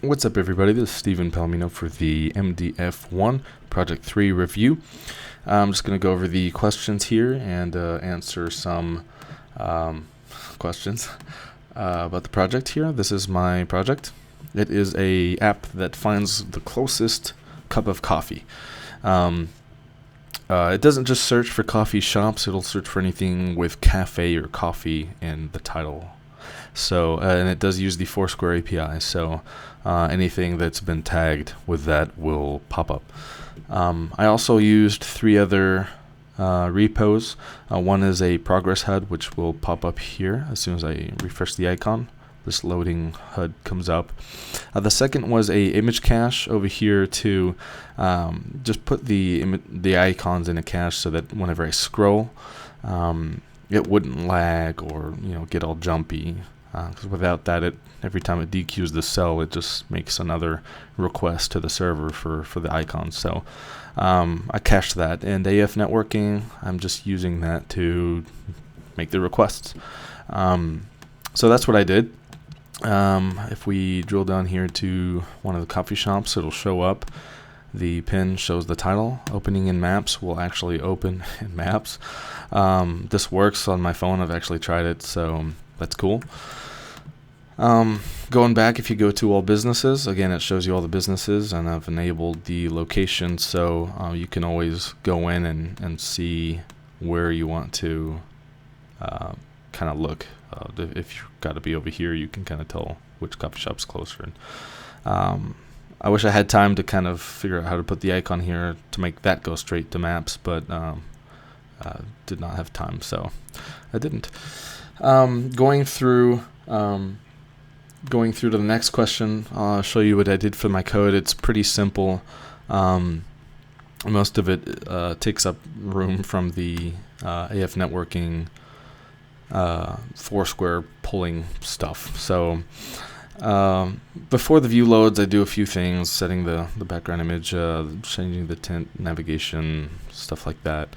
What's up, everybody? This is Steven Palomino for the MDF1 Project 3 review. I'm just going to go over the questions here and answer some questions about the project here. This is my project. It is a app that finds the closest cup of coffee. It doesn't just search for coffee shops, it'll search for anything with cafe or coffee in the title. So, and it does use the Foursquare API, so anything that's been tagged with that will pop up. I also used 3 other repos. One is a progress HUD, which will pop up here as soon as I refresh the icon. This loading HUD comes up. The second was a image cache over here to just put the icons in a cache so that whenever I scroll, it wouldn't lag or get all jumpy. Because without that, every time it dequeues the cell, it just makes another request to the server for the icons. So I cached that, and AF networking, I'm just using that to make the requests. So that's what I did. If we drill down here to one of the coffee shops, it'll show up. The pin shows the title. Opening in Maps will actually open in Maps. This works on my phone. I've actually tried it, so that's cool. Going back, if you go to all businesses, again, it shows you all the businesses, and I've enabled the location, so you can always go in and see where you want to kind of look. If you've got to be over here, you can kind of tell which coffee shop's closer. And I wish I had time to kind of figure out how to put the icon here to make that go straight to Maps, but did not have time, so I didn't. Going through to the next question, I'll show you what I did for my code. It's pretty simple. Most of it takes up room from the AF networking Foursquare pulling stuff. So before the view loads, I do a few things, setting the background image, changing the tint, navigation, stuff like that.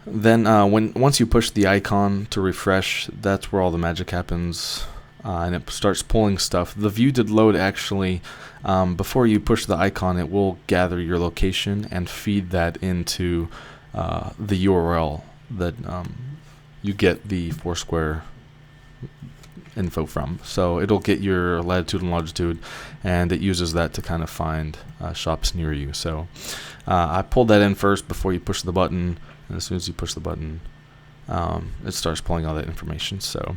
Then once you push the icon to refresh, that's where all the magic happens, and it starts pulling stuff. The view did load actually. Before you push the icon, it will gather your location and feed that into the URL that you get the Foursquare info from. So it'll get your latitude and longitude, and it uses that to kind of find shops near you. So I pulled that in first before you push the button, and as soon as you push the button, it starts pulling all that information. So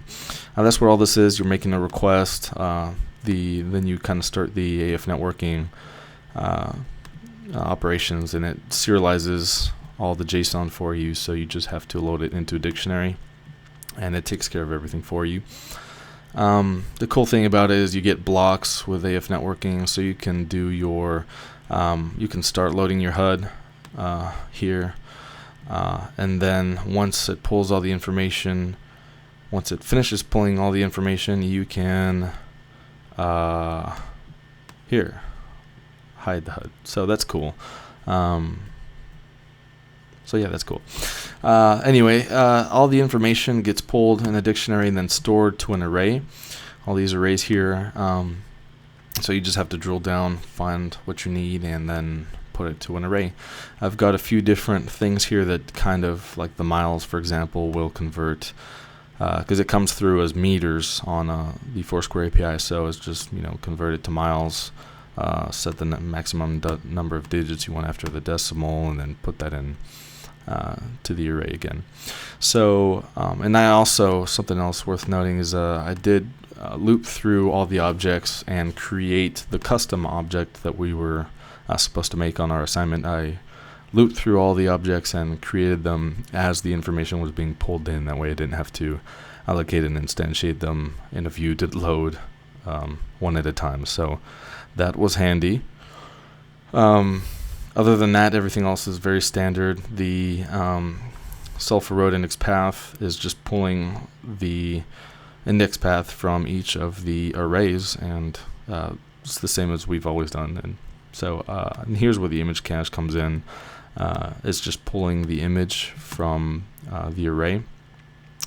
that's where all this is. You're making a request. Then you kind of start the AF networking operations, and it serializes all the JSON for you, so you just have to load it into a dictionary, and it takes care of everything for you. The cool thing about it is you get blocks with AF networking, so you can do your you can start loading your HUD here, and then once it pulls all the information, once it finishes pulling all the information, you can here hide the HUD. So that's cool. So yeah, that's cool. Anyway, all the information gets pulled in a dictionary and then stored to an array. All these arrays here. So you just have to drill down, find what you need, and then put it to an array. I've got a few different things here that kind of, like the miles, for example, will convert, because it comes through as meters on the Foursquare API. So it's just convert it to miles. Set the maximum number of digits you want after the decimal, and then put that in to the array again. So, and I also, something else worth noting is I did loop through all the objects and create the custom object that we were supposed to make on our assignment. I looped through all the objects and created them as the information was being pulled in. That way I didn't have to allocate and instantiate them in a view to load one at a time. So that was handy. Other than that, everything else is very standard. The sulfur road index path is just pulling the index path from each of the arrays, and it's the same as we've always done. And so and here's where the image cache comes in. It's just pulling the image from the array,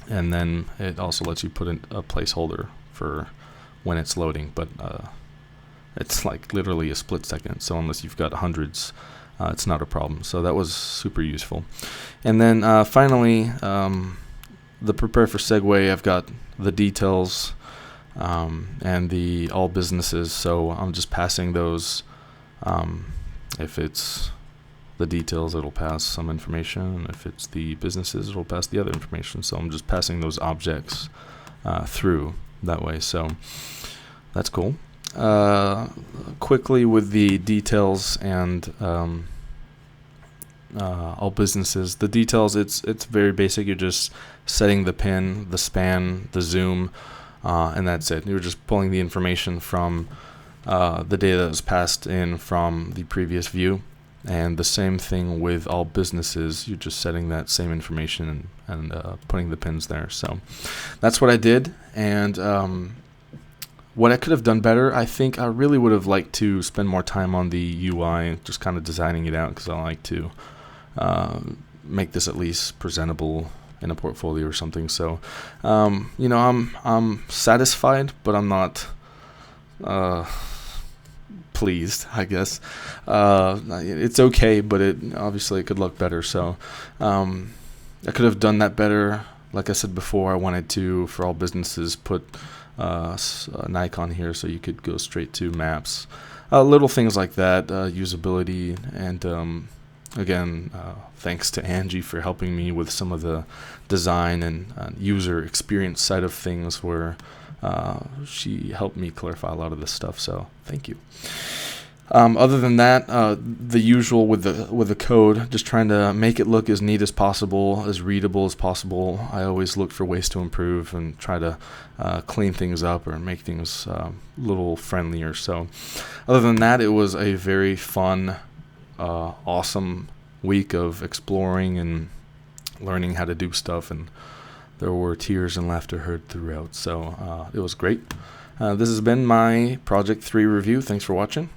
and then it also lets you put in a placeholder for when it's loading, but it's like literally a split second. So unless you've got hundreds, it's not a problem. So that was super useful. And then finally, the prepare for segue, I've got the details and the all businesses. So I'm just passing those. If it's the details, it'll pass some information. If it's the businesses, it'll pass the other information. So I'm just passing those objects through that way. So that's cool. Quickly with the details and all businesses. The details, it's very basic. You're just setting the pin, the span, the zoom, and that's it. You're just pulling the information from the data that was passed in from the previous view. And the same thing with all businesses. You're just setting that same information and putting the pins there. So that's what I did. And what I could have done better, I think I really would have liked to spend more time on the UI and just kind of designing it out, because I like to make this at least presentable in a portfolio or something. So, I'm satisfied, but I'm not pleased, I guess. It's okay, but it could look better. So I could have done that better. Like I said before, I wanted to, for all businesses, put an icon here so you could go straight to maps. Little things like that, usability, and again, thanks to Angie for helping me with some of the design and user experience side of things, where she helped me clarify a lot of this stuff. So thank you. Other than that, the usual with the code, just trying to make it look as neat as possible, as readable as possible. I always look for ways to improve and try to clean things up or make things a little friendlier. So other than that, it was a very fun, awesome week of exploring and learning how to do stuff, and there were tears and laughter heard throughout. So it was great. This has been my Project 3 review. Thanks for watching.